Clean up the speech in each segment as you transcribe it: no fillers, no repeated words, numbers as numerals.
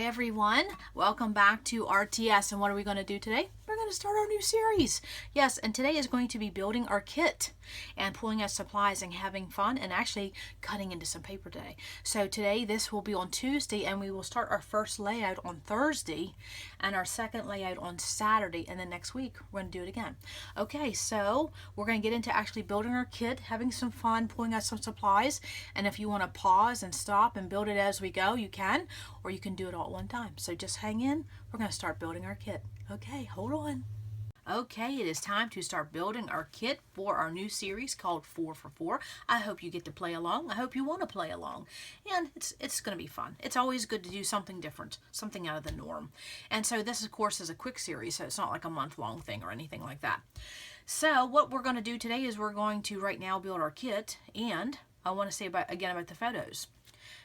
everyone, welcome back to RTS. And what are we going to do today? We're going to start our new series. Yes, and today is going to be building our kit and pulling out supplies and having fun and actually cutting into some paper today. So today this will be on Tuesday, and we will start our first layout on Thursday and our second layout on Saturday, and then next week we're going to do it again. Okay, so we're going to get into actually building our kit, having some fun, pulling out some supplies, and if you want to pause and stop and build it as we go, you can, or you can do it all at one time. So just hang in, we're going to start building our kit. Okay, hold on. Okay, it is time to start building our kit for our new series called 4 for 4. I hope you get to play along. I hope you want to play along. And it's going to be fun. It's always good to do something different, something out of the norm. And so this, of course, is a quick series, so it's not like a month-long thing or anything like that. So what we're going to do today is we're going to right now build our kit, and I want to say again about the photos.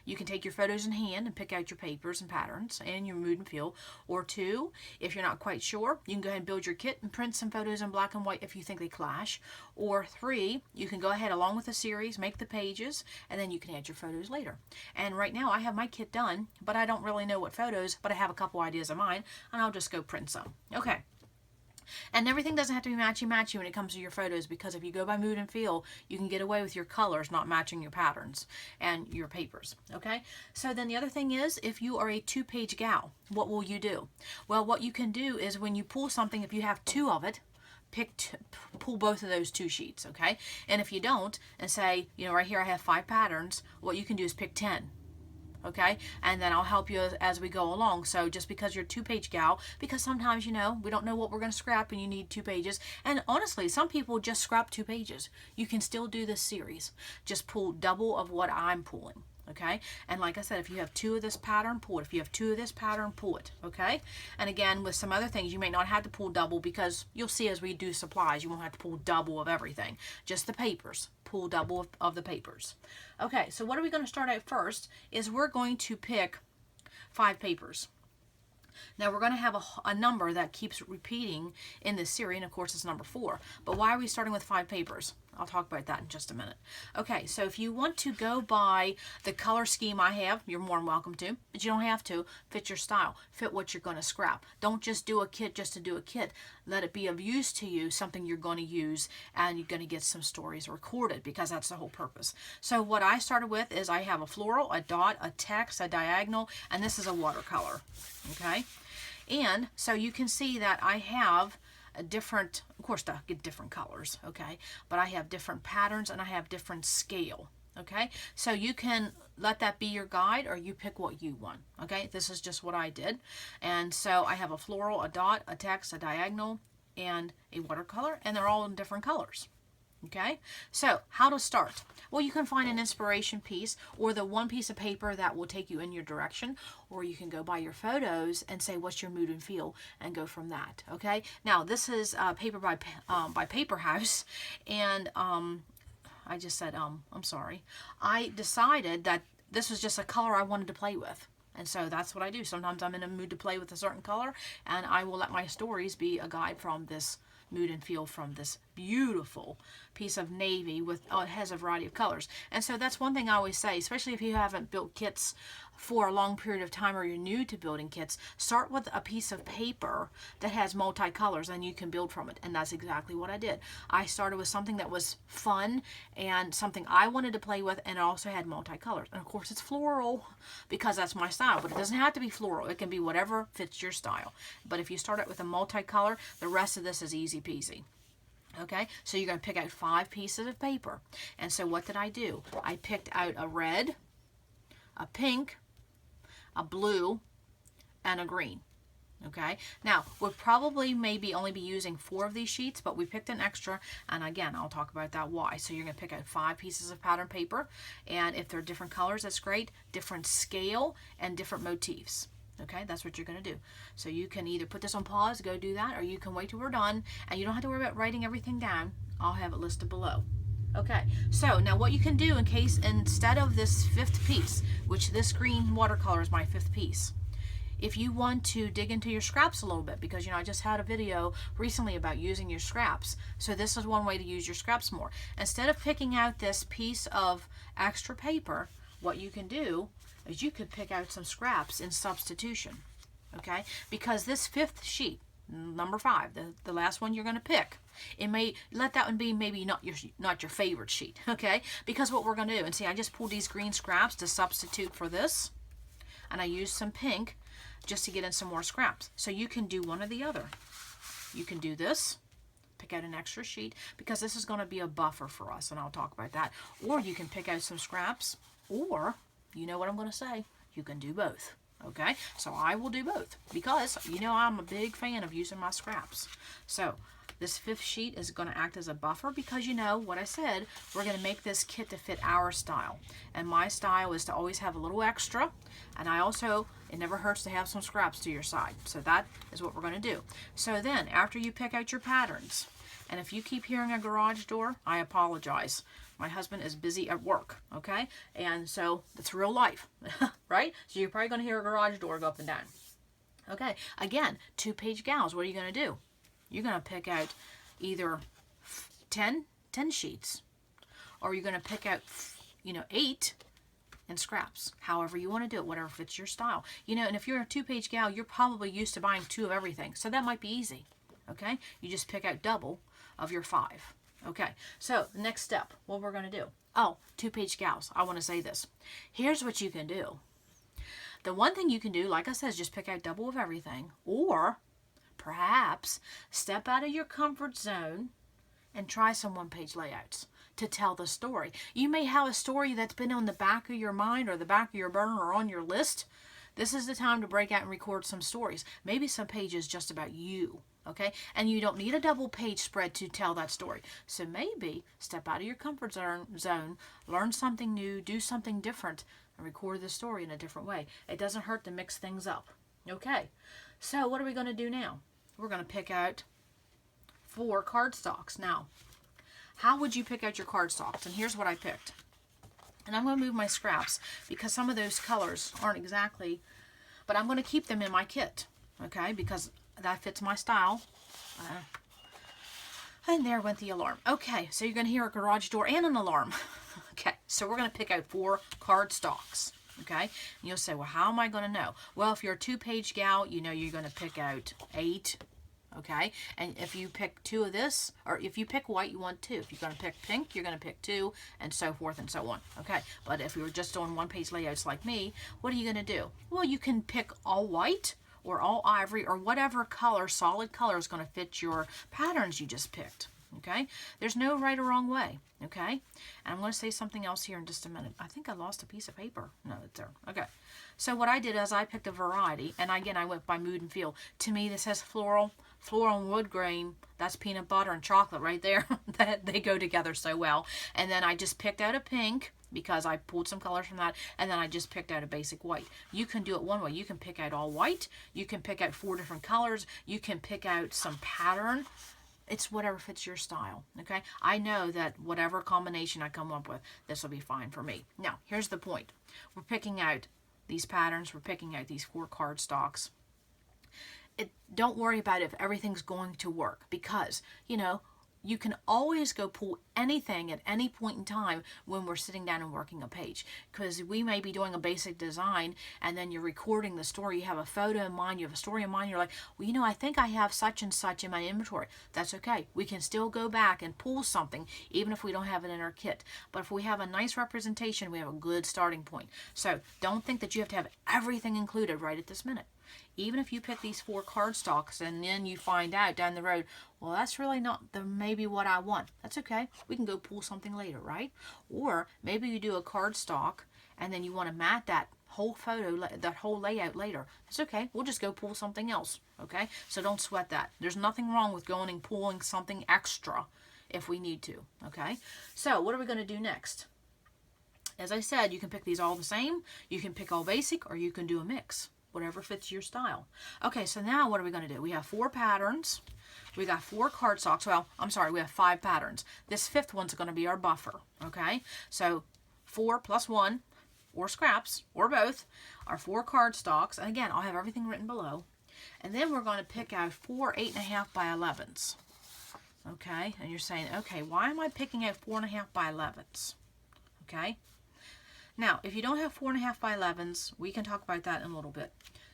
You can take your photos in hand and pick out your papers and patterns and your mood and feel. Or two, if you're not quite sure, you can go ahead and build your kit and print some photos in black and white if you think they clash. Or three, you can go ahead along with the series, make the pages, and then you can add your photos later. And right now I have my kit done, but I don't really know what photos, but I have a couple ideas of mine, and I'll just go print some. Okay. And everything doesn't have to be matchy-matchy when it comes to your photos, because if you go by mood and feel, you can get away with your colors not matching your patterns and your papers, okay? So then the other thing is, if you are a two-page gal, what will you do? Well, what you can do is when you pull something, if you have two of it, pull both of those two sheets, okay? And if you don't, and say, you know, right here I have 5 patterns, what you can do is pick 10. Okay, and then I'll help you as we go along. So just because you're a two-page gal, because sometimes, you know, we don't know what we're going to scrap and you need 2 pages. And honestly, some people just scrap 2 pages. You can still do this series. Just pull double of what I'm pulling. Okay, and like I said, if you have 2 of this pattern, pull it. If you have 2 of this pattern, pull it. Okay, and again, with some other things, you may not have to pull double, because you'll see as we do supplies, you won't have to pull double of everything. Just the papers. Pull double of the papers. Okay, so what are we going to start out first is we're going to pick 5 papers. Now we're going to have a number that keeps repeating in this series, and of course it's number 4. But why are we starting with 5 papers? I'll talk about that in just a minute. Okay, so if you want to go by the color scheme I have, you're more than welcome to, but you don't have to. Fit your style, fit what you're going to scrap. Don't just do a kit just to do a kit. Let it be of use to you, something you're going to use, and you're going to get some stories recorded, because that's the whole purpose. So what I started with is I have a floral, a dot, a text, a diagonal, and this is a watercolor. Okay, and so you can see that I have a different, of course I get different colors, okay, but I have different patterns and I have different scale. Okay, so you can let that be your guide, or you pick what you want. Okay, this is just what I did. And so I have a floral, a dot, a text, a diagonal, and a watercolor, and they're all in different colors. Okay, so how to start? Well, you can find an inspiration piece, or the one piece of paper that will take you in your direction, or you can go by your photos and say what's your mood and feel, and go from that. Okay, now this is paper by Paper House, and I just said I'm sorry. I decided that this was just a color I wanted to play with. And so that's what I do. Sometimes I'm in a mood to play with a certain color, and I will let my stories be a guide from this mood and feel from this beautiful piece of navy with it has a variety of colors. And so that's one thing I always say, especially if you haven't built kits for a long period of time, or you're new to building kits, start with a piece of paper that has multicolors and you can build from it. And that's exactly what I did. I started with something that was fun and something I wanted to play with, and it also had multicolors. And of course it's floral, because that's my style, but it doesn't have to be floral. It can be whatever fits your style. But if you start it with a multicolor, the rest of this is easy peasy. Okay, so you're going to pick out 5 pieces of paper. And so what did I do? I picked out a red, a pink, a blue, and a green. Okay, now we'll probably maybe only be using 4 of these sheets, but we picked an extra, and again I'll talk about that why. So you're going to pick out 5 pieces of pattern paper, and if they're different colors, that's great, different scale and different motifs. Okay, that's what you're going to do. So you can either put this on pause, go do that, or you can wait till we're done, and you don't have to worry about writing everything down. I'll have it listed below. Okay, so now what you can do in case, instead of this 5th piece, which this green watercolor is my 5th piece, if you want to dig into your scraps a little bit, because, you know, I just had a video recently about using your scraps. So this is one way to use your scraps more. Instead of picking out this piece of extra paper, what you can do is you could pick out some scraps in substitution, okay? Because this 5th sheet, number 5, the last one you're going to pick, it may, let that one be maybe not your favorite sheet, okay? Because what we're going to do, and see, I just pulled these green scraps to substitute for this, and I used some pink just to get in some more scraps. So you can do one or the other. You can do this, pick out an extra sheet, because this is going to be a buffer for us, and I'll talk about that. Or you can pick out some scraps, or, you know what I'm going to say, you can do both. Okay, so I will do both, because you know I'm a big fan of using my scraps. So this 5th sheet is going to act as a buffer, because you know what I said, we're going to make this kit to fit our style. And my style is to always have a little extra, and I also, it never hurts to have some scraps to your side. So that is what we're going to do. So then, after you pick out your patterns, and if you keep hearing a garage door, I apologize. My husband is busy at work, okay? And so it's real life, right? So you're probably going to hear a garage door go up and down. Okay, again, 2-page gals, what are you going to do? You're going to pick out either 10 sheets, or you're going to pick out, 8 in scraps. However you want to do it, whatever fits your style. And if you're a 2-page gal, you're probably used to buying 2 of everything. So that might be easy, okay? You just pick out double of your 5. Okay, so the next step, what we're going to do. Oh, 2-page gals, I want to say this. Here's what you can do. The one thing you can do, like I said, is just pick out double of everything, or perhaps step out of your comfort zone and try some 1-page layouts to tell the story. You may have a story that's been on the back of your mind or the back of your burner or on your list. This is the time to break out and record some stories. Maybe some pages just about you. Okay, and you don't need a double-page spread to tell that story. So maybe step out of your comfort zone, learn something new, do something different, and record the story in a different way. It doesn't hurt to mix things up. Okay, so what are we going to do now? We're going to pick out 4 cardstocks. Now, how would you pick out your cardstocks? And here's what I picked. And I'm going to move my scraps because some of those colors aren't exactly, but I'm going to keep them in my kit, okay, because that fits my style. And there went the alarm. Okay, so you're going to hear a garage door and an alarm. Okay, so we're going to pick out 4 cardstocks. Okay, and you'll say, well, how am I going to know? Well, if you're a 2-page gal, you know you're going to pick out 8. Okay, and if you pick 2 of this, or if you pick white, you want 2. If you're going to pick pink, you're going to pick 2, and so forth and so on. Okay, but if you were just doing 1-page layouts like me, what are you going to do? Well, you can pick all white, or all ivory, or whatever color, solid color is going to fit your patterns you just picked. Okay, there's no right or wrong way. Okay, and I'm going to say something else here in just a minute. I think I lost a piece of paper. No, it's there. Okay, so what I did is I picked a variety, and again I went by mood and feel. To me, this has floral and wood grain. That's peanut butter and chocolate right there. That they go together so well. And then I just picked out a pink, because I pulled some colors from that, and then I just picked out a basic white. You can do it one way. You can pick out all white. You can pick out 4 different colors. You can pick out some pattern. It's whatever fits your style, okay? I know that whatever combination I come up with, this will be fine for me. Now, here's the point. We're picking out these patterns. We're picking out these 4 cardstocks. Don't worry about if everything's going to work, because, you can always go pull anything at any point in time when we're sitting down and working a page, because we may be doing a basic design and then you're recording the story. You have a photo in mind, you have a story in mind. You're like, well, I think I have such and such in my inventory. That's okay. We can still go back and pull something even if we don't have it in our kit. But if we have a nice representation, we have a good starting point. So don't think that you have to have everything included right at this minute. Even if you pick these 4 cardstocks and then you find out down the road, well, that's really not maybe what I want. That's okay. We can go pull something later, right? Or maybe you do a cardstock and then you want to mat that whole photo, that whole layout later. That's okay. We'll just go pull something else, okay? So don't sweat that. There's nothing wrong with going and pulling something extra if we need to, okay? So what are we going to do next? As I said, you can pick these all the same. You can pick all basic, or you can do a mix. Whatever fits your style. Okay, so now what are we going to do? We have 4 patterns. We got 4 cardstocks. Well, I'm sorry, we have 5 patterns. This 5th one's going to be our buffer. Okay, so 4 plus 1, or scraps, or both, are 4 cardstocks. And again, I'll have everything written below. And then we're going to pick out 4 8.5 by 11s. Okay, and you're saying, okay, why am I picking out 4.5 by 11s? Okay. Now, if you don't have 4.5 by 11s, we can talk about that in a little bit.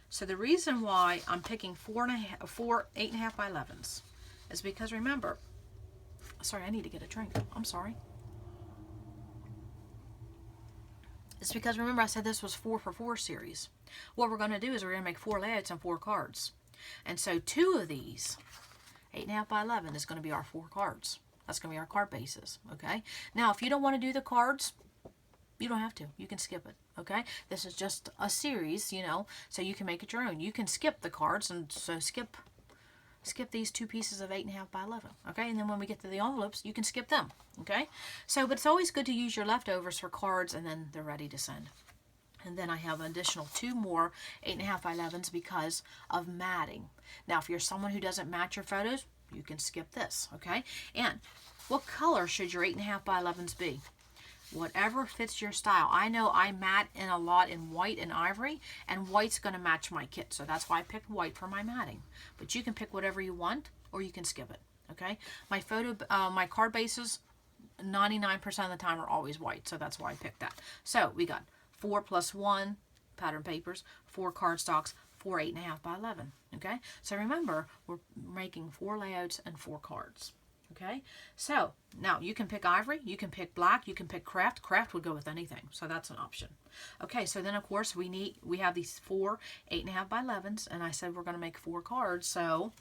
So the reason why I'm picking 8.5 by 11s is because, remember, sorry, I need to get a drink. I'm sorry. It's because, remember, I said this was 4 for 4 series. What we're going to do is we're going to make 4 layouts and 4 cards. And so 2 of these, 8.5 by 11, is going to be our 4 cards. That's going to be our card bases, okay? Now, if you don't want to do the cards, you don't have to. You can skip it, okay? This is just a series, you know, so you can make it your own. You can skip the cards, and so skip these 2 pieces of 8.5 by 11, okay? And then when we get to the envelopes, you can skip them, okay? So, but it's always good to use your leftovers for cards, and then they're ready to send. And then I have an additional 2 more 8.5 by 11s because of matting. Now, if you're someone who doesn't match your photos, you can skip this, okay? And what color should your 8.5 by 11s be? Whatever fits your style. I know I mat in a lot in white and ivory, and white's going to match my kit, so that's why I picked white for my matting. But you can pick whatever you want, or you can skip it, okay? My card bases, 99% of the time are always white, so that's why I picked that. So we got 4 plus 1 pattern papers, 4 cardstocks, 4 8.5 by 11, okay? So remember, we're making 4 layouts and 4 cards. Okay, so now you can pick ivory, you can pick black, you can pick craft. Craft would go with anything, so that's an option. Okay, so then of course we have these 4 8.5 by 11s, and I said we're going to make 4 cards. So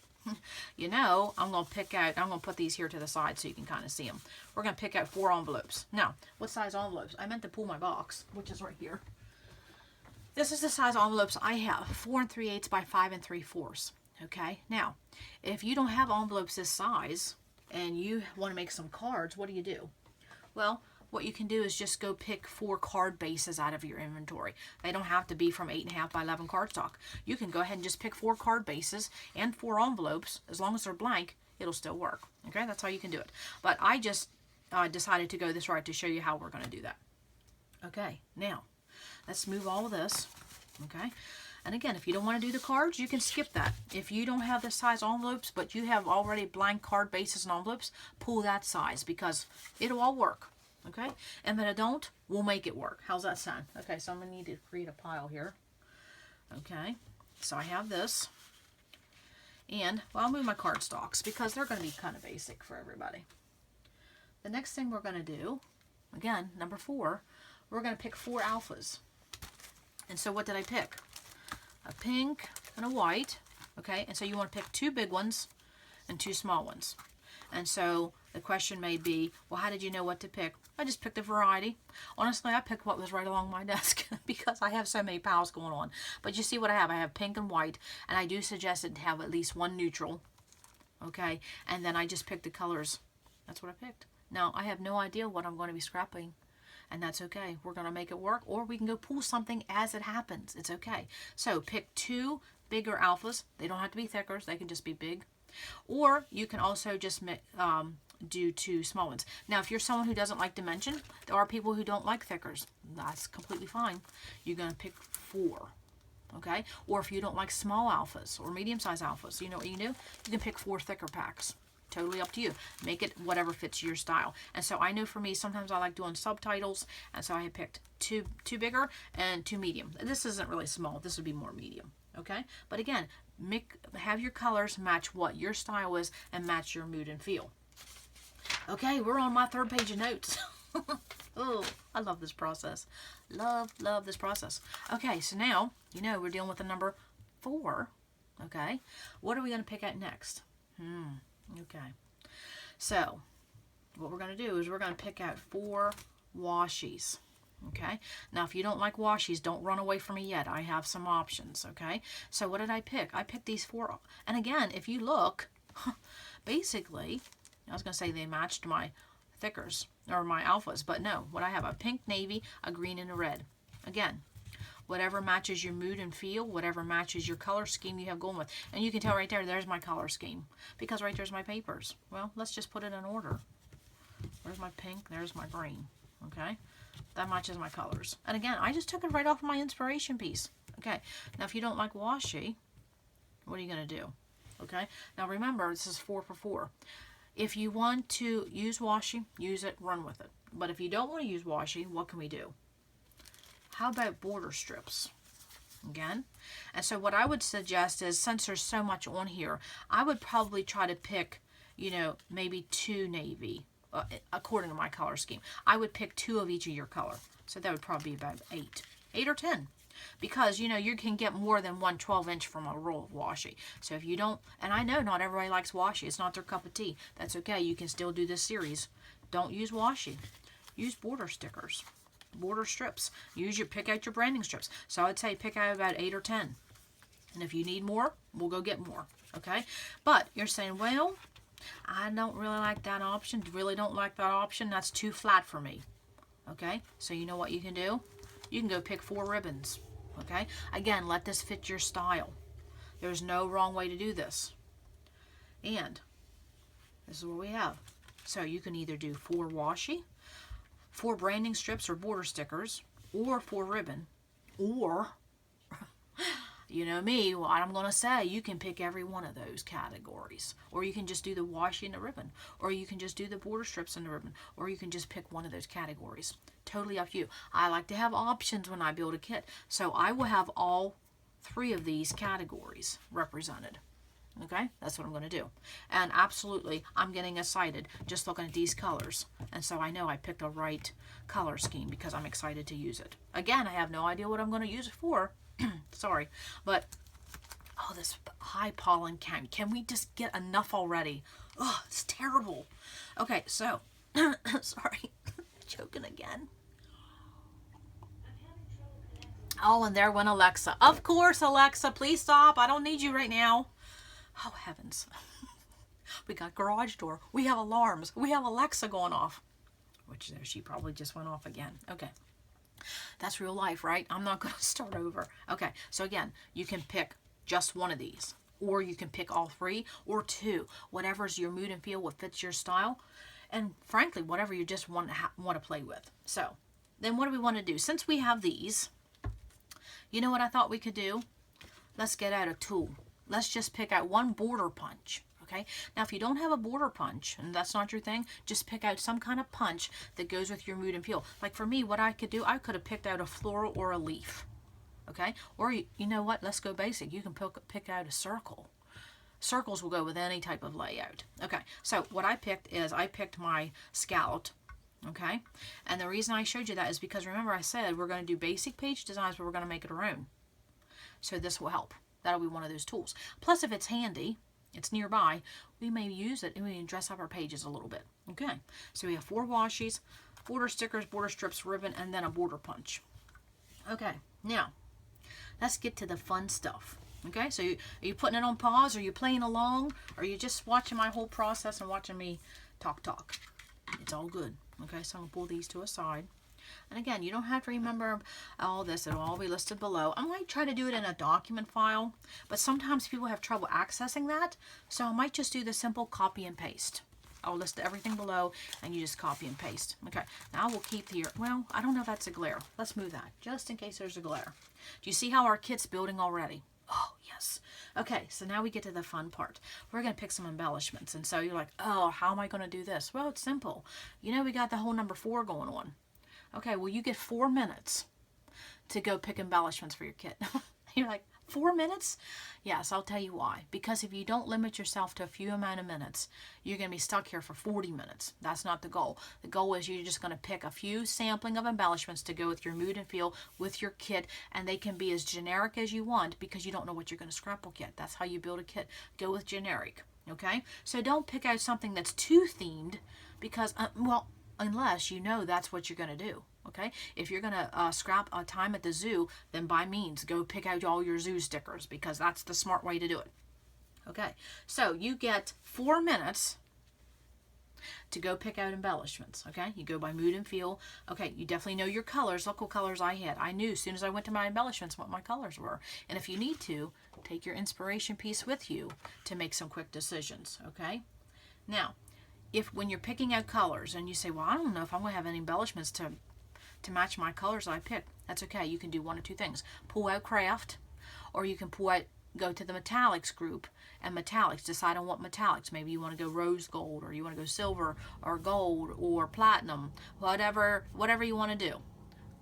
you know, I'm going to put these here to the side so you can kind of see them. We're going to pick out 4 envelopes. Now, what size envelopes? I meant to pull my box, which is right here. This is the size envelopes I have, 4 3/8 by 5 3/4. Okay, now if you don't have envelopes this size, and you want to make some cards, what do? Well, what you can do is just go pick 4 card bases out of your inventory. They don't have to be from 8.5 by 11 cardstock. You can go ahead and just pick 4 card bases and 4 envelopes. As long as they're blank, it'll still work. Okay, that's how you can do it. But I just decided to go this route to show you how we're going to do that. Okay, now let's move all of this. Okay. And again, if you don't want to do the cards, you can skip that. If you don't have this size envelopes, but you have already blank card bases and envelopes, pull that size because it'll all work. Okay? And then I don't, we'll make it work. How's that sound? Okay, so I'm going to need to create a pile here. Okay, so I have this. And, well, I'll move my cardstocks because they're going to be kind of basic for everybody. The next thing we're going to do, again, number 4, we're going to pick 4 alphas. And so what did I pick? A pink and a white, okay? And so you want to pick 2 big ones and 2 small ones. And so the question may be, well, how did you know what to pick? I just picked a variety. Honestly, I picked what was right along my desk because I have so many piles going on. But you see what I have. I have pink and white, and I do suggest it to have at least 1 neutral, okay? And then I just picked the colors. That's what I picked. Now, I have no idea what I'm going to be scrapping. And that's okay. We're going to make it work, or we can go pull something as it happens. It's okay. So pick 2 bigger alphas. They don't have to be thicker. They can just be big. Or you can also just do 2 small ones. Now, if you're someone who doesn't like dimension, there are people who don't like thickers. That's completely fine. You're going to pick 4. Okay? Or if you don't like small alphas or medium-sized alphas, you know what you can do? You can pick 4 thicker packs. Totally up to you. Make it whatever fits your style. And so I know for me, sometimes I like doing subtitles, and so I have picked 2 bigger and 2 medium. This isn't really small. This would be more medium. Okay? But again, have your colors match what your style is and match your mood and feel. Okay, we're on my 3rd page of notes. Oh, I love this process. Love this process. Okay, so now, you know, we're dealing with the number 4. Okay? What are we going to pick out next? Okay, so what we're going to do is we're going to pick out 4 washies. Okay, now if you don't like washies, don't run away from me yet. I have some options. Okay, so what did I pick? I picked these 4. And again, if you look, basically, I was going to say they matched my thickers or my alphas, but no. What I have, a pink, navy, a green, and a red. Again, whatever matches your mood and feel, whatever matches your color scheme you have going with. And you can tell right there's my color scheme. Because right there's my papers. Well, let's just put it in order. There's my pink, there's my green. Okay? That matches my colors. And again, I just took it right off of my inspiration piece. Okay? Now, if you don't like washi, what are you going to do? Okay? Now, remember, this is 4 for 4. If you want to use washi, use it, run with it. But if you don't want to use washi, what can we do? how about border strips? Again. And so what I would suggest is, since there's so much on here, I would probably try to pick, you know, maybe 2 navy, according to my color scheme. I would pick 2 of each of your color. So that would probably be about 8 or 10. Because, you know, you can get more than one 12-inch from a roll of washi. So if you don't, and I know not everybody likes washi. It's not their cup of tea. That's okay. You can still do this series. Don't use washi. Use border stickers. Border strips. Pick out your branding strips. So I would say pick out about 8 or 10. And if you need more, we'll go get more. Okay? But you're saying, well, I don't really like that option. Really don't like that option. That's too flat for me. Okay? So you know what you can do? You can go pick 4 ribbons. Okay? Again, let this fit your style. There's no wrong way to do this. And this is what we have. So you can either do 4 washi, 4 branding strips or border stickers, or 4 ribbon, or, you know me, what I'm going to say, you can pick every one of those categories. Or you can just do the washi and the ribbon. Or you can just do the border strips and the ribbon. Or you can just pick one of those categories. Totally up to you. I like to have options when I build a kit. So I will have all 3 of these categories represented. Okay, that's what I'm going to do. And absolutely, I'm getting excited just looking at these colors. And so I know I picked the right color scheme because I'm excited to use it. Again, I have no idea what I'm going to use it for. Sorry. But, oh, this high pollen count. Can we just get enough already? Oh, it's terrible. Okay, so, sorry. Choking again. Oh, and there went Alexa. Of course, Alexa, please stop. I don't need you right now. Oh, heavens. We got garage door. We have alarms. We have Alexa going off. Which she probably just went off again. Okay. That's real life, right? I'm not going to start over. Okay. So again, you can pick just one of these. Or you can pick all 3 or 2. Whatever's your mood and feel, what fits your style. And frankly, whatever you just want to play with. So then what do we want to do? Since we have these, you know what I thought we could do? Let's get out a tool. Let's just pick out one border punch, okay? Now, if you don't have a border punch, and that's not your thing, just pick out some kind of punch that goes with your mood and feel. Like for me, what I could do, I could have picked out a floral or a leaf, okay? Or you know what? Let's go basic. You can pick out a circle. Circles will go with any type of layout. Okay, so what I picked is I picked my scalloped, okay? And the reason I showed you that is because remember I said we're going to do basic page designs, but we're going to make it our own. So this will help. That'll be one of those tools. Plus, if it's handy, it's nearby, we may use it and we can dress up our pages a little bit. Okay, so we have 4 washis, border stickers, border strips, ribbon, and then a border punch. Okay, now, let's get to the fun stuff. Okay, so are you putting it on pause? Are you playing along? Or are you just watching my whole process and watching me talk? It's all good. Okay, so I'm going to pull these to a side. And again, you don't have to remember all this. It'll all be listed below. I might try to do it in a document file, but sometimes people have trouble accessing that. So I might just do the simple copy and paste. I'll list everything below and you just copy and paste. Okay, now we'll keep here. Well, I don't know if that's a glare. Let's move that just in case there's a glare. Do you see how our kit's building already? Oh, yes. Okay, so now we get to the fun part. We're going to pick some embellishments. And so you're like, oh, how am I going to do this? Well, it's simple. You know, we got the whole number 4 going on. Okay, well, you get 4 minutes to go pick embellishments for your kit. You're like, 4 minutes? Yes, I'll tell you why. Because if you don't limit yourself to a few amount of minutes, you're going to be stuck here for 40 minutes. That's not the goal. The goal is you're just going to pick a few sampling of embellishments to go with your mood and feel with your kit, and they can be as generic as you want because you don't know what you're going to scrapbook yet. That's how you build a kit. Go with generic, okay? So don't pick out something that's too themed because, well, unless you know that's what you're going to do. Okay, if you're going to scrap a time at the zoo, then by means, go pick out all your zoo stickers because that's the smart way to do it. Okay, so you get 4 minutes to go pick out embellishments. Okay, you go by mood and feel. Okay, you definitely know your colors. Look what colors I had. I knew as soon as I went to my embellishments what my colors were. And if you need to, take your inspiration piece with you to make some quick decisions. Okay, now, when you're picking out colors and you say, well, I don't know if I'm going to have any embellishments to match my colors I picked, that's okay. You can do one of 2 things. Pull out craft, or you can go to the metallics group and metallics. Decide on what metallics. Maybe you want to go rose gold, or you want to go silver or gold or platinum, whatever you want to do.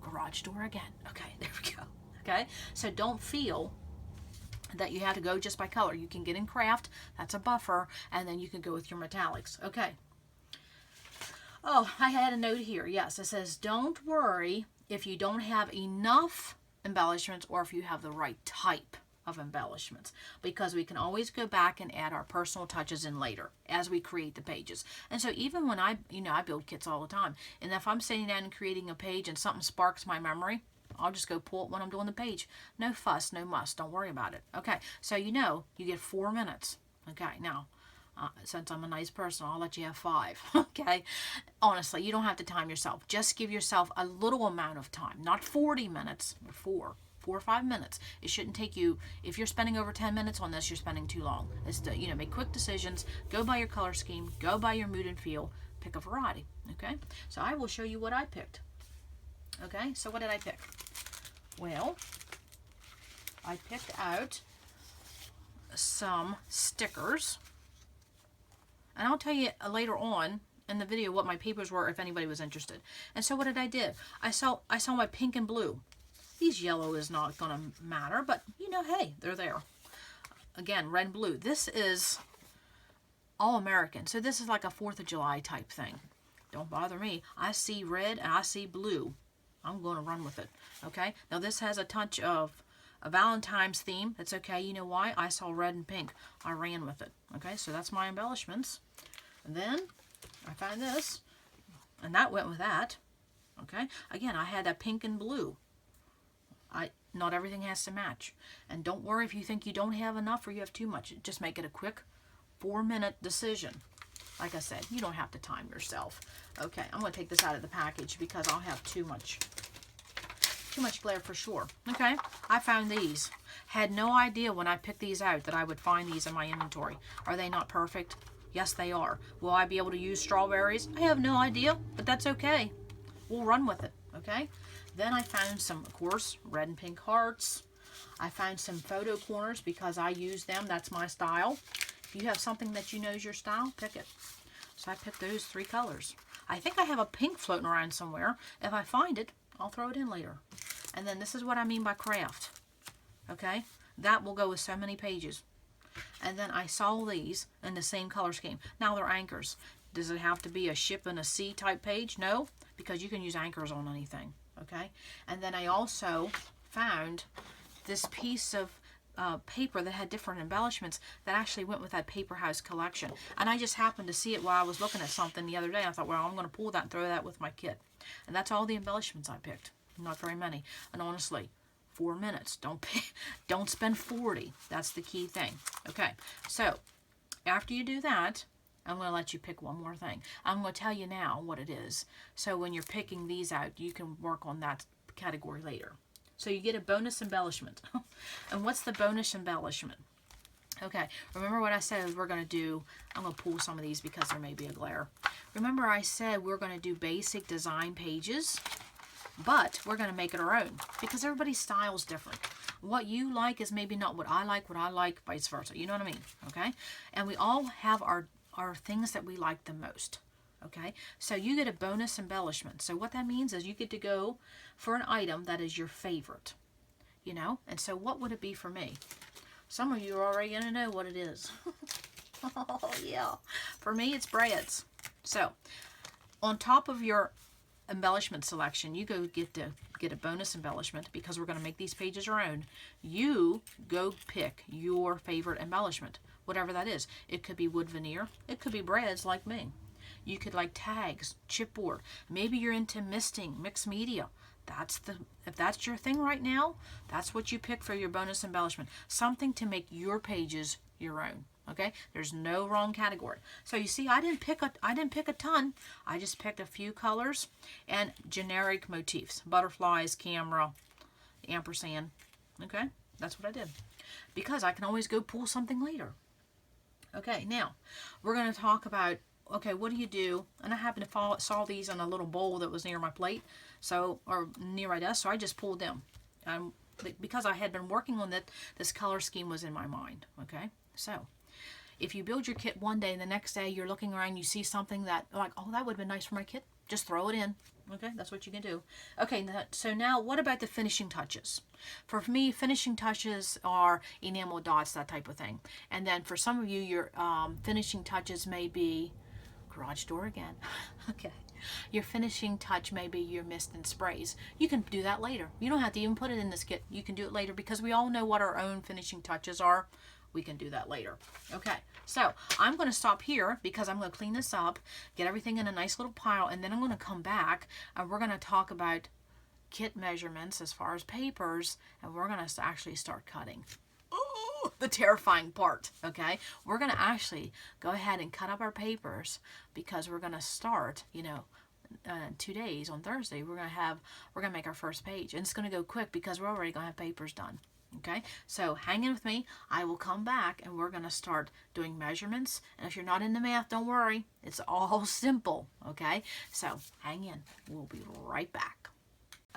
garage door again. Okay, there we go. Okay, so don't feel that you have to go just by color. You can get in craft, that's a buffer, and then you can go with your metallics. Okay. Oh, I had a note here. Yes, it says don't worry if you don't have enough embellishments or if you have the right type of embellishments, because we can always go back and add our personal touches in later as we create the pages. And so even when I build kits all the time, and if I'm sitting down and creating a page and something sparks my memory, I'll just go pull it when I'm doing the page. No fuss, no muss. Don't worry about it. Okay, so you get 4 minutes. Okay, now, since I'm a nice person, I'll let you have 5. Okay, honestly, you don't have to time yourself. Just give yourself a little amount of time, not 40 minutes, but 4 or 5 minutes. It shouldn't take you, if you're spending over 10 minutes on this, you're spending too long. It's to, make quick decisions, go by your color scheme, go by your mood and feel, pick a variety. Okay, so I will show you what I picked. Okay, so what did I pick? Well, I picked out some stickers, and I'll tell you later on in the video what my papers were if anybody was interested. And so what did I do? I saw my pink and blue. These yellow is not going to matter, but hey, they're there. Again, red and blue. This is all American, so this is like a 4th of July type thing. Don't bother me. I see red and I see blue. I'm going to run with it. Okay, now this has a touch of a Valentine's theme. That's okay. You know why? I saw red and pink. I ran with it. Okay, so that's my embellishments. And then I found this, and that went with that. Okay, again, I had that pink and blue. Not everything has to match. And don't worry if you think you don't have enough or you have too much. Just make it a quick 4-minute decision. Like I said, you don't have to time yourself. Okay, I'm going to take this out of the package because I'll have too much glare for sure. Okay, I found these. Had no idea when I picked these out that I would find these in my inventory. Are they not perfect? Yes, they are. Will I be able to use strawberries? I have no idea, but that's okay. We'll run with it, okay? Then I found some, of course, red and pink hearts. I found some photo corners because I use them. That's my style. If you have something that you know is your style, pick it. So I picked those 3 colors. I think I have a pink floating around somewhere. If I find it, I'll throw it in later. And then this is what I mean by craft. Okay? That will go with so many pages. And then I saw these in the same color scheme. Now they're anchors. Does it have to be a ship and a sea type page? No, because you can use anchors on anything. Okay? And then I also found this piece of paper that had different embellishments that actually went with that Paper House collection. And I just happened to see it while I was looking at something the other day. I thought, well, I'm going to pull that and throw that with my kit. And that's all the embellishments I picked. Not very many. And honestly, 4 minutes. Don't spend 40. That's the key thing. Okay, so after you do that, I'm going to let you pick one more thing. I'm going to tell you now what it is. So when you're picking these out, you can work on that category later. So you get a bonus embellishment. And what's the bonus embellishment? Okay, remember what I said we're going to do. I'm going to pull some of these because there may be a glare. Remember I said we're going to do basic design pages, but we're going to make it our own because everybody's style is different. What you like is maybe not what I like, vice versa. You know what I mean? Okay? And we all have our things that we like the most. Okay? So you get a bonus embellishment. So what that means is you get to go for an item that is your favorite. You know? And so what would it be for me? Some of you are already going to know what it is. Oh, yeah. For me, it's breads. So, on top of your embellishment selection, you go get a bonus embellishment because we're going to make these pages our own. You go pick your favorite embellishment, whatever that is. It could be wood veneer. It could be breads like me. You could like tags, chipboard. Maybe you're into misting, mixed media. If that's your thing right now, that's what you pick for your bonus embellishment. Something to make your pages your own. Okay? There's no wrong category. So you see, I didn't pick a ton. I just picked a few colors and generic motifs. Butterflies, camera, ampersand. Okay? That's what I did. Because I can always go pull something later. Okay, now we're going to talk about, okay, what do you do? And I happened to saw these in a little bowl that was near my plate, or near my desk, so I just pulled them. Because I had been working on it, this color scheme was in my mind. Okay, so if you build your kit one day and the next day you're looking around, you see something that like, oh, that would have been nice for my kit, just throw it in. Okay, that's what you can do. Okay, so now what about the finishing touches? For me, finishing touches are enamel dots, that type of thing. And then for some of you, your finishing touches may be garage door again. Okay. Your finishing touch may be your mist and sprays. You can do that later. You don't have to even put it in this kit. You can do it later because we all know what our own finishing touches are. We can do that later. Okay, so I'm going to stop here because I'm going to clean this up, get everything in a nice little pile, and then I'm going to come back and we're going to talk about kit measurements as far as papers, and we're going to actually start cutting. Ooh, the terrifying part, okay? We're going to actually go ahead and cut up our papers because we're going to start, you know, 2 days on Thursday. We're going to make our first page, and it's going to go quick because we're already going to have papers done. Okay, so hang in with me. I will come back and we're going to start doing measurements. And if you're not into math, don't worry. It's all simple. Okay, so hang in. We'll be right back.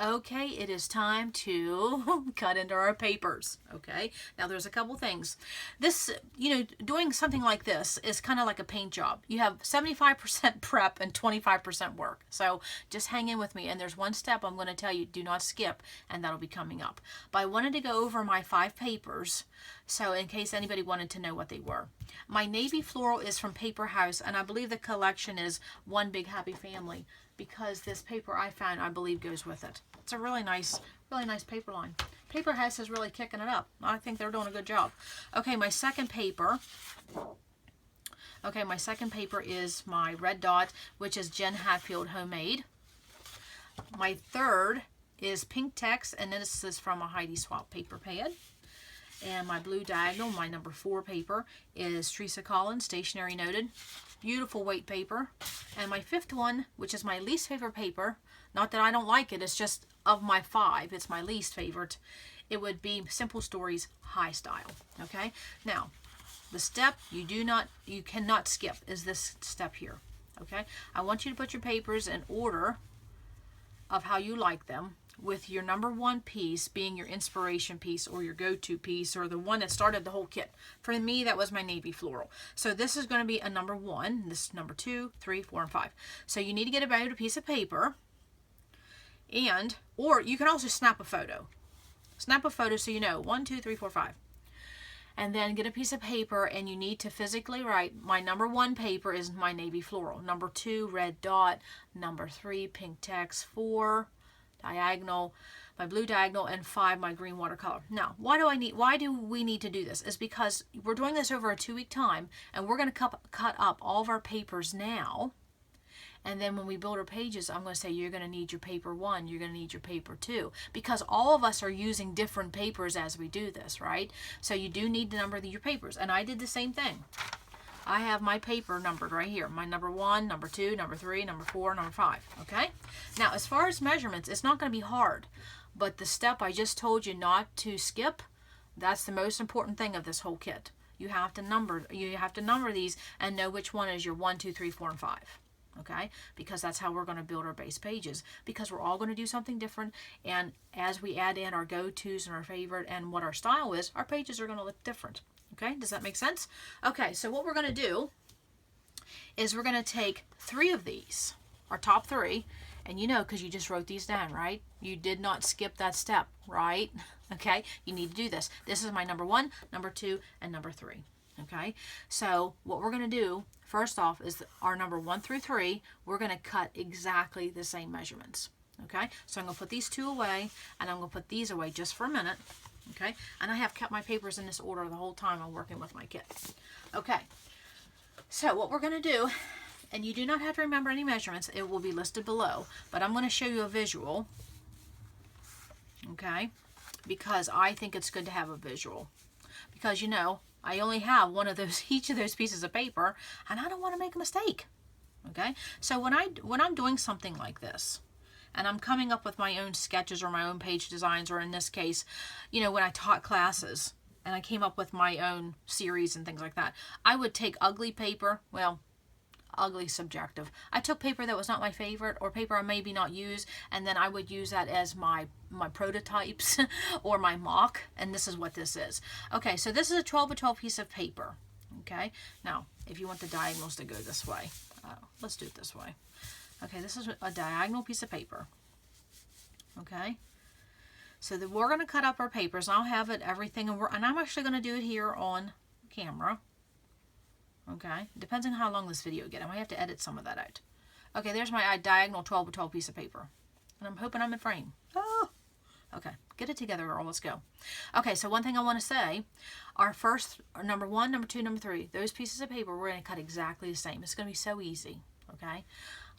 Okay, it is time to cut into our papers. Okay, now there's a couple things. This, you know, doing something like this is kind of like a paint job. You have 75% prep and 25% work. So just hang in with me. And there's one step I'm going to tell you, do not skip, and that'll be coming up. But I wanted to go over my 5 papers, so in case anybody wanted to know what they were. My navy floral is from Paper House, and I believe the collection is One Big Happy Family, because this paper I found, I believe, goes with it. It's a really nice paper line. Paper House is really kicking it up. I think they're doing a good job. Okay, my second paper. Okay, my second paper is my red dot, which is Jen Hatfield Homemade. My third is Pink Text, and this is from a Heidi Swap paper pad. And my blue diagonal, my number 4 paper, is Teresa Collins Stationery Noted. Beautiful weight paper. And my 5th one, which is my least favorite paper, not that I don't like it, it's just of my 5, it's my least favorite, it would be Simple Stories High Style. Okay, now the step you cannot skip is this step here. Okay, I want you to put your papers in order of how you like them, with your number 1 piece being your inspiration piece or your go-to piece or the one that started the whole kit. For me, that was my navy floral. So this is going to be a number 1. This is number 2, 3, 4, and 5. So you need to get about a piece of paper, or you can also snap a photo. Snap a photo so you know 1, 2, 3, 4, 5. And then get a piece of paper, and you need to physically write, my number 1 paper is my navy floral. Number 2, red dot. Number 3, pink text. 4, diagonal, my blue diagonal, and 5, my green watercolor. Now, why do we need to do this? Is because we're doing this over a 2-week time, and we're going to cut up all of our papers now. And then when we build our pages, I'm going to say you're going to need your paper 1, you're going to need your paper 2, because all of us are using different papers as we do this, right? So you do need to number your papers, and I did the same thing. I have my paper numbered right here. My number 1, number 2, number 3, number 4, number 5. Okay? Now, as far as measurements, it's not going to be hard. But the step I just told you not to skip, that's the most important thing of this whole kit. You have to number these and know which one is your 1, 2, 3, 4, and 5. Okay? Because that's how we're going to build our base pages. Because we're all going to do something different. And as we add in our go-tos and our favorite and what our style is, our pages are going to look different. Okay, does that make sense? Okay, so what we're going to do is we're going to take 3 of these, our top 3, and you know, because you just wrote these down, right? You did not skip that step, right? Okay, you need to do this. This is my number 1, number 2, and number 3. Okay, so what we're going to do, first off, is our number 1 through 3, we're going to cut exactly the same measurements. Okay, so I'm going to put these 2 away, and I'm going to put these away just for a minute. Okay, and I have kept my papers in this order the whole time I'm working with my kit. Okay, so what we're going to do, and you do not have to remember any measurements, it will be listed below, but I'm going to show you a visual, okay, because I think it's good to have a visual, because you know, I only have each of those pieces of paper, and I don't want to make a mistake. Okay, so when I'm doing something like this, and I'm coming up with my own sketches or my own page designs, or in this case, you know, when I taught classes and I came up with my own series and things like that, I would take ugly paper, well, ugly subjective. I took paper that was not my favorite, or paper I maybe not use, and then I would use that as my prototypes or my mock, and this is what this is. Okay, so this is a 12 by 12 piece of paper. Okay, now if you want the diagonals to go this way, let's do it this way. Okay, this is a diagonal piece of paper. Okay, so then we're going to cut up our papers. I'll have it everything, and I'm actually going to do it here on camera. Okay, depends on how long this video gets. I might have to edit some of that out. Okay, there's my diagonal 12 by 12 piece of paper, and I'm hoping I'm in frame. Oh, okay, get it together, girl. Let's go. Okay, so one thing I want to say, our first, number 1, number 2, number 3, those pieces of paper we're going to cut exactly the same. It's going to be so easy. Okay.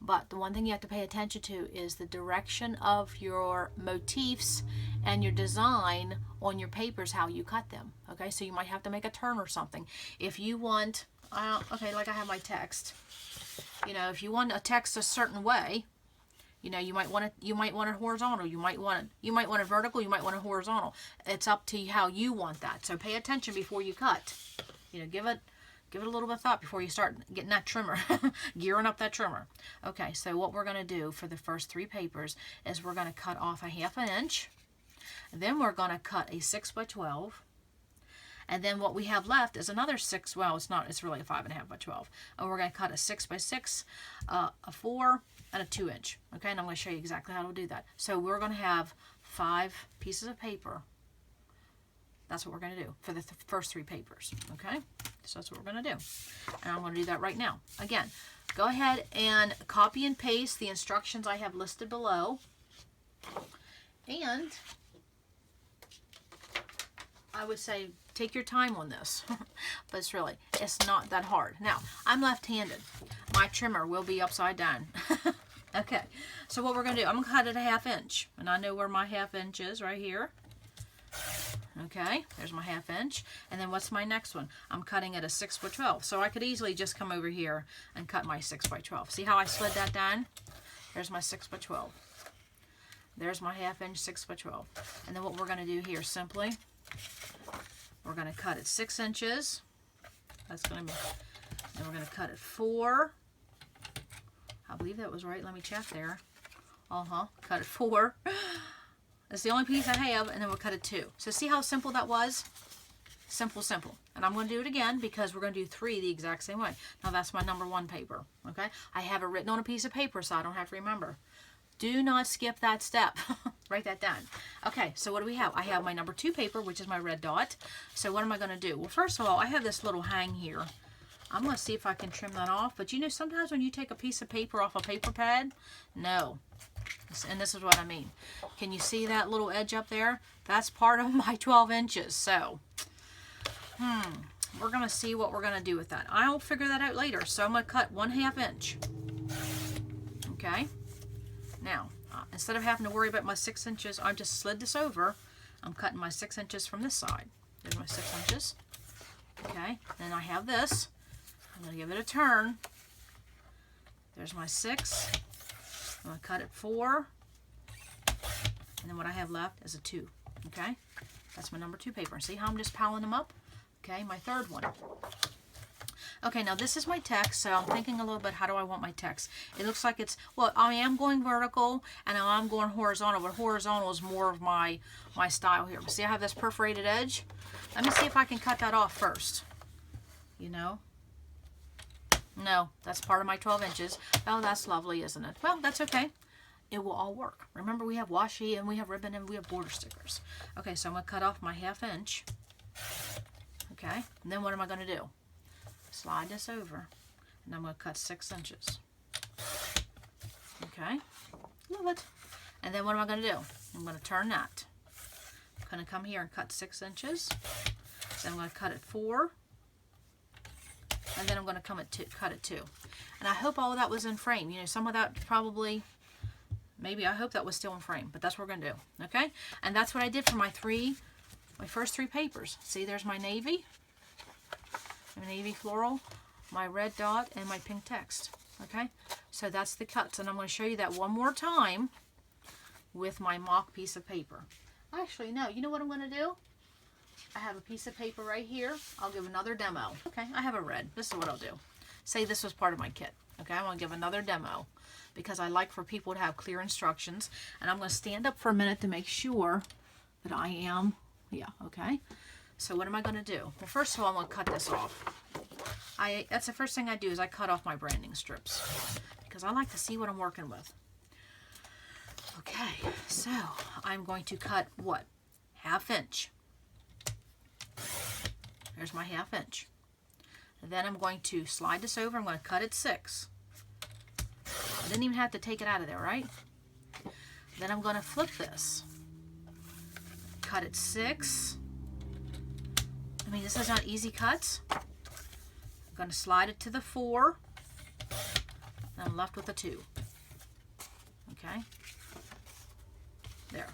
But the one thing you have to pay attention to is the direction of your motifs and your design on your papers, how you cut them. Okay, so you might have to make a turn or something. If you want, okay, like I have my text. You know, if you want a text a certain way, you know, you might want it horizontal. You might want it vertical. You might want it horizontal. It's up to how you want that. So pay attention before you cut. You know, give it a little bit of thought before you start getting that trimmer, gearing up that trimmer. Okay, so what we're going to do for the first 3 papers is we're going to cut off a 1/2 inch. Then we're going to cut a 6 by 12. And then what we have left is another 6, well, it's really a 5.5 by 12. And we're going to cut a 6 by 6, a 4, and a 2 inch. Okay, and I'm going to show you exactly how to do that. So we're going to have 5 pieces of paper. That's what we're going to do for the first 3 papers, okay? So that's what we're going to do. And I'm going to do that right now. Again, go ahead and copy and paste the instructions I have listed below. And I would say take your time on this, but it's not that hard. Now, I'm left-handed. My trimmer will be upside down. Okay, so what we're going to do, I'm going to cut it a 1/2 inch. And I know where my 1/2 inch is right here. Okay, there's my 1/2 inch. And then what's my next one? I'm cutting it a 6 by 12. So I could easily just come over here and cut my 6 by 12. See how I slid that down? There's my 6 by 12. There's my 1/2 inch 6 by 12. And then what we're going to do here simply, we're going to cut it 6 inches. That's going to be, and we're going to cut it 4. I believe that was right. Let me check there. Cut it 4. That's the only piece I have, and then we'll cut it 2. So see how simple that was? Simple, simple. And I'm going to do it again because we're going to do 3 the exact same way. Now that's my number 1 paper, okay? I have it written on a piece of paper so I don't have to remember. Do not skip that step. Write that down. Okay, so what do we have? I have my number 2 paper, which is my red dot. So what am I going to do? Well, first of all, I have this little hang here. I'm going to see if I can trim that off. But you know, sometimes when you take a piece of paper off a paper pad, no. And this is what I mean. Can you see that little edge up there? That's part of my 12 inches. So, we're going to see what we're going to do with that. I'll figure that out later. So I'm going to cut 1/2 inch. Okay. Now, instead of having to worry about my 6 inches, I just slid this over. I'm cutting my 6 inches from this side. There's my 6 inches. Okay. Then I have this. I'm going to give it a turn. There's my 6. I'm going to cut it 4. And then what I have left is a 2. Okay. That's my number 2 paper. See how I'm just piling them up? Okay. My third one. Okay, now this is my text, so I'm thinking a little bit, how do I want my text? It looks like it's, well, I am going vertical, and I'm going horizontal, but horizontal is more of my style here. See, I have this perforated edge. Let me see if I can cut that off first. You know? No, that's part of my 12 inches. Oh, that's lovely, isn't it? Well, that's okay. It will all work. Remember, we have washi, and we have ribbon, and we have border stickers. Okay, so I'm going to cut off my 1/2 inch. Okay, and then what am I going to do? Slide this over, and I'm going to cut 6 inches. Okay, love it. And then what am I going to do? I'm going to turn that. I'm going to come here and cut 6 inches. Then I'm going to cut it 4. And then I'm going to cut it 2. And I hope all of that was in frame. You know, some of that probably, maybe, I hope that was still in frame. But that's what we're going to do. Okay? And that's what I did for my first 3 papers. See, there's my navy. My navy floral, my red dot, and my pink text. Okay, so that's the cuts, and I'm going to show you that one more time with my mock piece of paper. Actually, no, you know what I'm going to do? I have a piece of paper right here. I'll give another demo. Okay, I have a red. This is what I'll do. Say this was part of my kit. Okay, I want to give another demo because I like for people to have clear instructions, and I'm going to stand up for a minute to make sure that I am, okay. So what am I going to do? Well, first of all, I'm going to cut this off. That's the first thing I do is I cut off my branding strips. Because because I like to see what I'm working with. Okay, so I'm going to cut what? 1/2 inch. There's my 1/2 inch. And then I'm going to slide this over. I'm going to cut it 6. I didn't even have to take it out of there, right? Then I'm going to flip this. Cut it 6. I mean, this is not easy cuts. I'm going to slide it to the 4. And I'm left with a 2. Okay. There.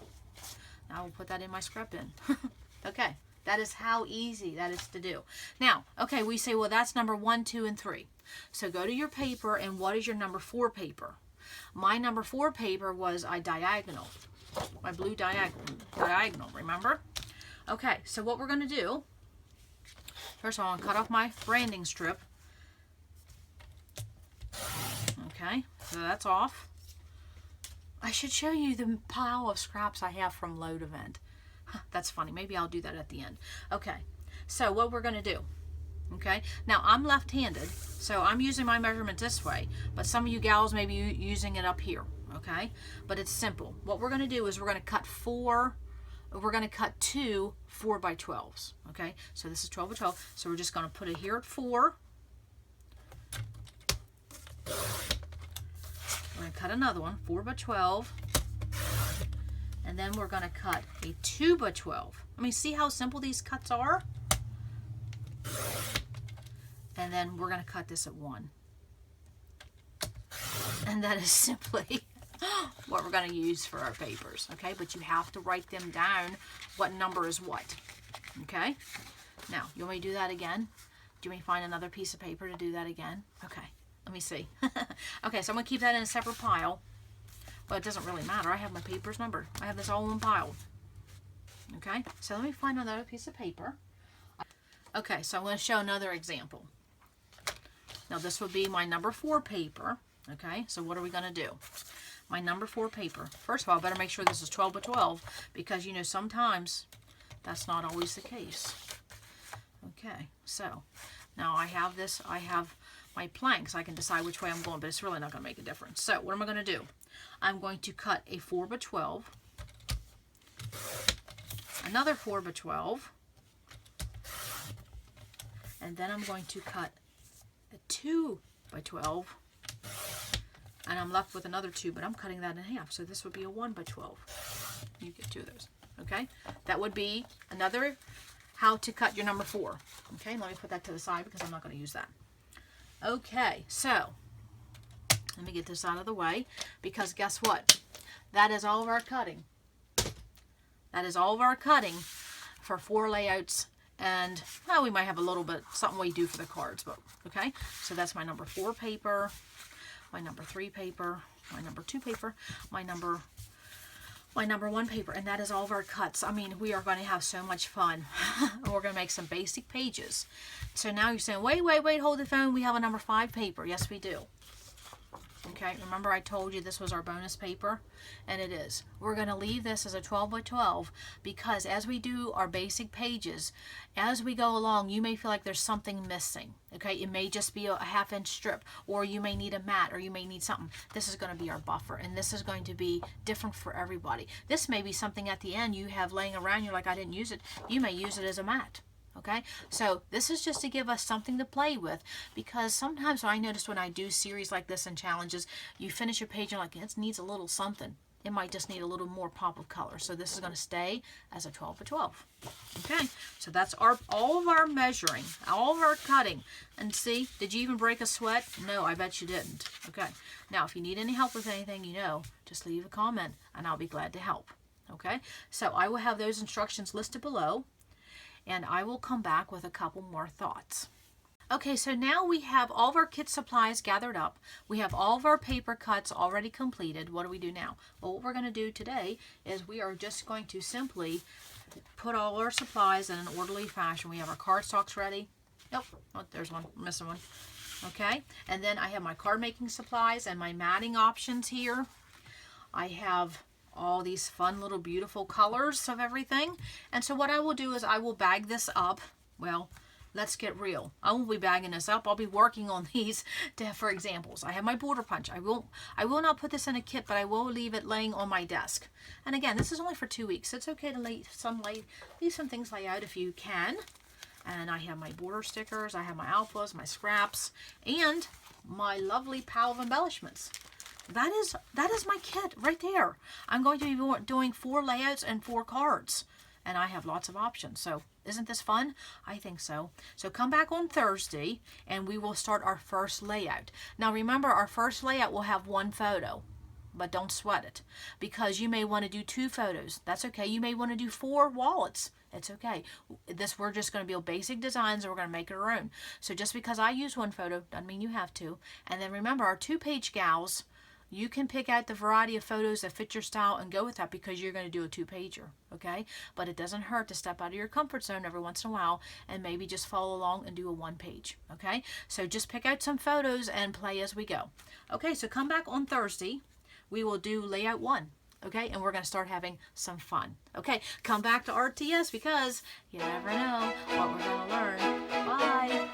Now we'll put that in my scrap bin. Okay. That is how easy that is to do. Now, okay, we say, well, that's number 1, 2, and 3. So go to your paper, and what is your number 4 paper? My number 4 paper was a diagonal. My blue diagonal, remember? Okay, so what we're going to do, first of all, I'm going to cut off my branding strip. Okay, so that's off. I should show you the pile of scraps I have from Load Event. That's funny. Maybe I'll do that at the end. Okay, so what we're going to do. Okay, now I'm left-handed, so I'm using my measurement this way, but some of you gals may be using it up here. Okay, but it's simple. What we're going to do is we're going to cut 2 4x12s. Okay, so this is 12 by 12, so we're just going to put it here at 4. We're going to cut another one, 4x12. And then we're going to cut a 2x12. I mean, see how simple these cuts are? And then we're going to cut this at 1. And that is simply what we're going to use for our papers. Okay, but you have to write them down, what number is what. Okay, now, you want me to do that again? Do you want me to find another piece of paper to do that again? Okay, let me see. Okay, so I'm going to keep that in a separate pile. Well, it doesn't really matter. I have my papers numbered. I have this all in one pile. Okay, so let me find another piece of paper. Okay, so I'm going to show another example. Now, this would be my number 4 paper. Okay, so what are we going to do? My number 4 paper. First of all, I better make sure this is 12 by 12 because, you know, sometimes that's not always the case. Okay, so now I have this. I have my planks. I can decide which way I'm going, but it's really not going to make a difference. So what am I going to do? I'm going to cut a 4 by 12, another 4 by 12, and then I'm going to cut a 2 by 12, and I'm left with another 2, but I'm cutting that in half, so this would be a 1 by 12. You get 2 of those. Okay, that would be another how to cut your number 4. Okay, let me put that to the side because I'm not going to use that. Okay, so let me get this out of the way because guess what? That is all of our cutting. That is all of our cutting for 4 layouts, and well, we might have a little bit something we do for the cards, but okay. So that's my number 4 paper, my number 3 paper, my number 2 paper, my number 1 paper, and that is all of our cuts. I mean, we are going to have so much fun. We're going to make some basic pages. So now you're saying, wait, hold the phone. We have a number 5 paper. Yes, we do. Okay, remember I told you this was our bonus paper, and it is. We're going to leave this as a 12 by 12 because as we do our basic pages, as we go along, you may feel like there's something missing. Okay, it may just be a 1/2 inch strip, or you may need a mat, or you may need something. This is going to be our buffer, and this is going to be different for everybody. This may be something at the end you have laying around, you're like, I didn't use it. You may use it as a mat. Okay, so this is just to give us something to play with, because sometimes I notice when I do series like this and challenges, you finish your page and you're like, it needs a little something. It might just need a little more pop of color. So this is going to stay as a 12 by 12. Okay, so that's all of our measuring, all of our cutting. And see, did you even break a sweat? No, I bet you didn't. Okay, now if you need any help with anything, you know, just leave a comment and I'll be glad to help. Okay, so I will have those instructions listed below, and I will come back with a couple more thoughts. Okay, so now we have all of our kit supplies gathered up. We have all of our paper cuts already completed. What do we do now? Well, what we're going to do today is we are just going to simply put all our supplies in an orderly fashion. We have our cardstocks ready. Nope, oh, there's one, I'm missing one. Okay, and then I have my card making supplies and my matting options here. I have all these fun little beautiful colors of everything. And so what I will do is I will bag this up. Well, let's get real. I won't be bagging this up. I'll be working on these for examples. I have my border punch. I will not put this in a kit, but I will leave it laying on my desk. And again, this is only for 2 weeks. It's okay to leave some things lay out if you can. And I have my border stickers. I have my alphas, my scraps, and my lovely pile of embellishments. That is my kit right there. I'm going to be doing 4 layouts and 4 cards. And I have lots of options. So isn't this fun? I think so. So come back on Thursday and we will start our first layout. Now remember, our first layout will have 1 photo. But don't sweat it, because you may want to do 2 photos. That's okay. You may want to do 4 wallets. It's okay. We're just going to build basic designs and we're going to make it our own. So just because I use 1 photo doesn't mean you have to. And then remember, our 2-page gals, you can pick out the variety of photos that fit your style and go with that, because you're going to do a 2-pager, okay? But it doesn't hurt to step out of your comfort zone every once in a while and maybe just follow along and do a 1-page, okay? So just pick out some photos and play as we go. Okay, so come back on Thursday. We will do layout 1, okay? And we're going to start having some fun. Okay, come back to RTS, because you never know what we're going to learn. Bye.